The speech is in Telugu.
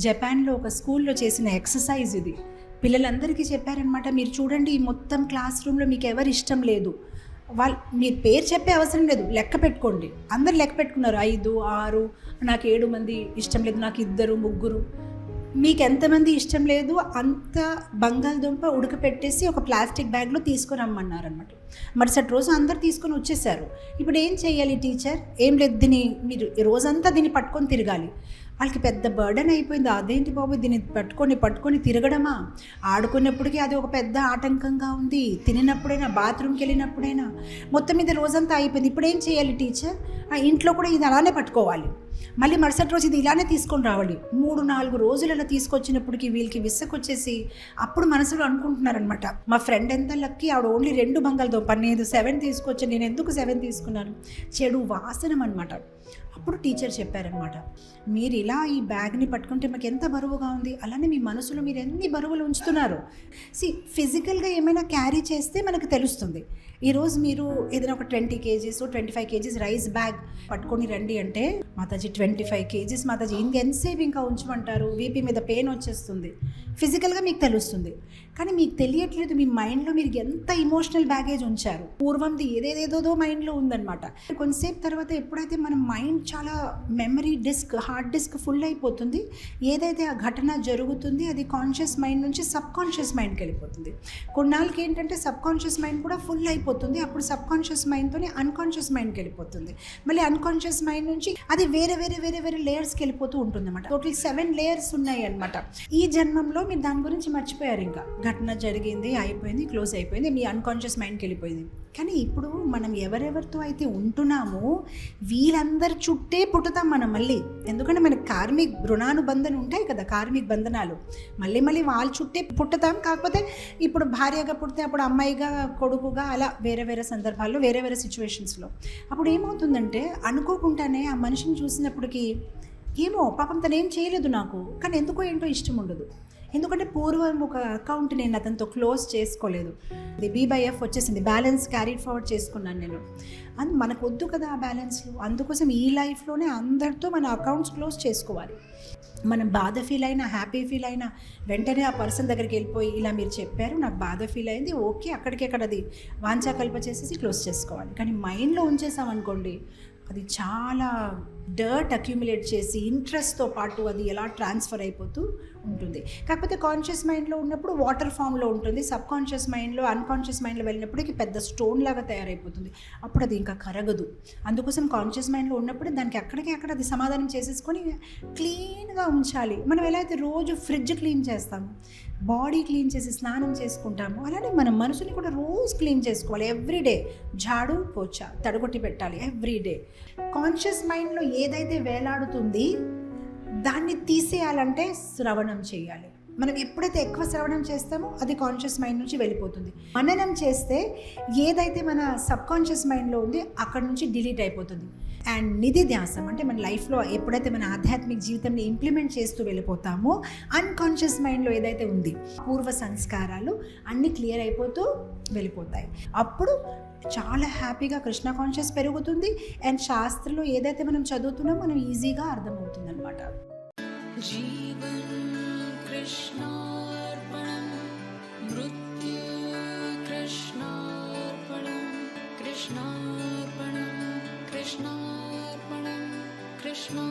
జపాన్లో ఒక స్కూల్లో చేసిన ఎక్సర్సైజ్ ఇది. పిల్లలందరికీ చెప్పారనమాట, మీరు చూడండి ఈ మొత్తం క్లాస్ రూమ్లో మీకు ఎవరు ఇష్టం లేదు, మీరు పేరు చెప్పే అవసరం లేదు, లెక్క పెట్టుకోండి. అందరు లెక్క పెట్టుకున్నారు, 5, 6, నాకు 7 మంది ఇష్టం లేదు, నాకు 2, 3. మీకు ఎంతమంది ఇష్టం లేదు అంత బంగాళదుంప ఉడకపెట్టేసి ఒక ప్లాస్టిక్ బ్యాగ్లో తీసుకురమ్మన్నారనమాట. మరుసటి రోజు అందరు తీసుకొని వచ్చేసారు. ఇప్పుడు ఏం చేయాలి టీచర్? ఏం లేదు, దీన్ని మీరు రోజంతా దీన్ని పట్టుకొని తిరగాలి. వాళ్ళకి పెద్ద బర్డన్ అయిపోయింది. అదేంటి బాబు, దీన్ని పట్టుకొని తిరగడమా? ఆడుకున్నప్పటికీ అది ఒక పెద్ద ఆటంకంగా ఉంది. తినినప్పుడైనా, బాత్రూమ్కి వెళ్ళినప్పుడైనా, మొత్తం మీద రోజంతా అయిపోయింది. ఇప్పుడు ఏం చేయాలి టీచర్? ఇంట్లో కూడా ఇది అలానే పట్టుకోవాలి, మళ్ళీ మరుసటి రోజు ఇది ఇలానే తీసుకొని రావాలి. 3-4 రోజులు అలా తీసుకొచ్చినప్పటికీ వీళ్ళకి విసుకొచ్చేసి అప్పుడు మనసులో అనుకుంటున్నారనమాట, మా ఫ్రెండ్ ఎంత లక్కీ, ఆవిడ ఓన్లీ 2 బంగాళదుంప, నేను 7 తీసుకొచ్చాను, నేను ఎందుకు 7 తీసుకున్నాను? చెడు వాసనం అనమాట. అప్పుడు టీచర్ చెప్పారనమాట, మీరు ఇలా ఈ బ్యాగ్ని పట్టుకుంటే మాకు ఎంత బరువుగా ఉంది, అలానే మీ మనసులో మీరు ఎన్ని బరువులు ఉంచుతున్నారు. ఫిజికల్గా ఏమైనా క్యారీ చేస్తే మనకు తెలుస్తుంది. ఈరోజు మీరు ఏదైనా ఒక 20 kgs 25 kgs రైస్ బ్యాగ్ పట్టుకొని రండి అంటే, మాతాజీ 25 kgs మాతాజీ ఎంతసేపు ఇంకా ఉంచమంటారు, వీపీ మీద పెయిన్ వచ్చేస్తుంది. ఫిజికల్గా మీకు తెలుస్తుంది, కానీ మీకు తెలియట్లేదు మీ మైండ్లో మీరు ఎంత ఇమోషనల్ బ్యాగేజ్ ఉంచారు. పూర్వంది ఏదేదేదో మైండ్లో ఉందన్నమాట. కొంతసేపు తర్వాత ఎప్పుడైతే మన మైండ్ చాలా memory disk, hard disk full అయిపోతుంది, ఏదైతే ఆ ఘటన జరుగుతుంది అది కాన్షియస్ మైండ్ నుంచి సబ్ కాన్షియస్ మైండ్కి వెళ్ళిపోతుంది. కొన్నాళ్ళకి ఏంటంటే సబ్ కాన్షియస్ మైండ్ కూడా ఫుల్ అయిపోతుంది. అప్పుడు సబ్ కాన్షియస్ మైండ్తోనే అన్కాన్షియస్ మైండ్కి వెళ్ళిపోతుంది. మళ్ళీ అన్కాన్షియస్ మైండ్ నుంచి అది వేరే లేయర్స్కి వెళ్ళిపోతూ ఉంటుంది అనమాట. టోటల్ 7 లేయర్స్ ఉన్నాయి అనమాట. ఈ జన్మంలో మీరు దాని గురించి మర్చిపోయారు. ఇంకా ఘటన జరిగింది, అయిపోయింది, క్లోజ్ అయిపోయింది, మీ అన్కాన్షియస్ మైండ్కి వెళ్ళిపోయింది. కానీ ఇప్పుడు మనం ఎవరెవరితో అయితే ఉంటున్నామో వీళ్ళందరి చుట్టే పుట్టుతాం మనం మళ్ళీ. ఎందుకంటే మనకి కార్మిక్ రుణానుబంధన ఉంటాయి కదా, కార్మిక్ బంధనాలు, మళ్ళీ వాళ్ళ చుట్టే పుట్టుతాం. కాకపోతే ఇప్పుడు భార్యగా పుడితే అప్పుడు అమ్మాయిగా, కొడుకుగా, అలా వేరే సందర్భాల్లో వేరే సిచ్యువేషన్స్లో. అప్పుడు ఏమవుతుందంటే అనుకోకుండానే ఆ మనిషిని చూసినప్పటికీ ఏమో పాపం తను ఏం చేయలేదు నాకు, కానీ ఎందుకో ఏంటో ఇష్టం ఉండదు. ఎందుకంటే పూర్వం ఒక అకౌంట్ నేను అతనితో క్లోజ్ చేసుకోలేదు, అది B/F వచ్చేసింది, బ్యాలెన్స్ క్యారీ ఫార్వర్డ్ చేసుకున్నాను నేను. మనకు వద్దు కదా ఆ బ్యాలెన్స్లో. అందుకోసం ఈ లైఫ్లోనే అందరితో మన అకౌంట్స్ క్లోజ్ చేసుకోవాలి. మనం బాధ ఫీల్ అయినా, హ్యాపీ ఫీల్ అయినా వెంటనే ఆ పర్సన్ దగ్గరికి వెళ్ళిపోయి, ఇలా మీరు చెప్పారు, నాకు బాధ ఫీల్ అయింది, ఓకే, అక్కడికది వాంఛాకల్ప చేసేసి క్లోజ్ చేసుకోవాలి. కానీ మైండ్లో ఉంచేసామనుకోండి, అది చాలా డర్ట్ అక్యూములేట్ చేసి ఇంట్రెస్ట్తో పాటు అది ఎలా ట్రాన్స్ఫర్ అయిపోతూ ఉంటుంది. కాకపోతే కాన్షియస్ మైండ్లో ఉన్నప్పుడు వాటర్ ఫామ్లో ఉంటుంది, సబ్ కాన్షియస్ మైండ్లో, అన్కాన్షియస్ మైండ్లో వెళ్ళినప్పటికీ పెద్ద స్టోన్ లాగా తయారైపోతుంది. అప్పుడు అది ఇంకా కరగదు. అందుకోసం కాన్షియస్ మైండ్లో ఉన్నప్పుడు దానికి అక్కడ అది సమాధానం చేసేసుకొని క్లీన్గా ఉంచాలి. మనం ఎలా అయితే రోజు ఫ్రిడ్జ్ క్లీన్ చేస్తాము, బాడీ క్లీన్ చేసి స్నానం చేసుకుంటాము, అలానే మన మనసుని కూడా రోజు క్లీన్ చేసుకోవాలి. ఎవ్రీడే ఝాడు పోచా తడగొట్టి పెట్టాలి ఎవ్రీడే. కాన్షియస్ మైండ్లో ఏదైతే వేలాడుతుంది దాన్ని తీసేయాలంటే శ్రవణం చేయాలి. మనం ఎప్పుడైతే ఎక్కువ శ్రవణం చేస్తామో అది కాన్షియస్ మైండ్ నుంచి వెళ్ళిపోతుంది. మననం చేస్తే ఏదైతే మన సబ్ కాన్షియస్ మైండ్లో ఉంది అక్కడి నుంచి డిలీట్ అయిపోతుంది. అండ్ నిధి ధ్యాసం అంటే మన లైఫ్లో ఎప్పుడైతే మన ఆధ్యాత్మిక జీవితంని ఇంప్లిమెంట్ చేస్తూ వెళ్ళిపోతామో అన్కాన్షియస్ మైండ్లో ఏదైతే ఉంది పూర్వ సంస్కారాలు అన్నీ క్లియర్ అయిపోతూ వెళ్ళిపోతాయి. అప్పుడు చాలా హ్యాపీగా కృష్ణ కాన్షియస్ పెరుగుతుంది. అండ్ శాస్త్రంలో ఏదైతే మనం చదువుతున్నామో మనం ఈజీగా అర్థమవుతుంది అనమాట. कृष्णार्पणं मृत्यु कृष्णार्पणं कृष्णार्पणं कृष्णार्पणं कृष्णा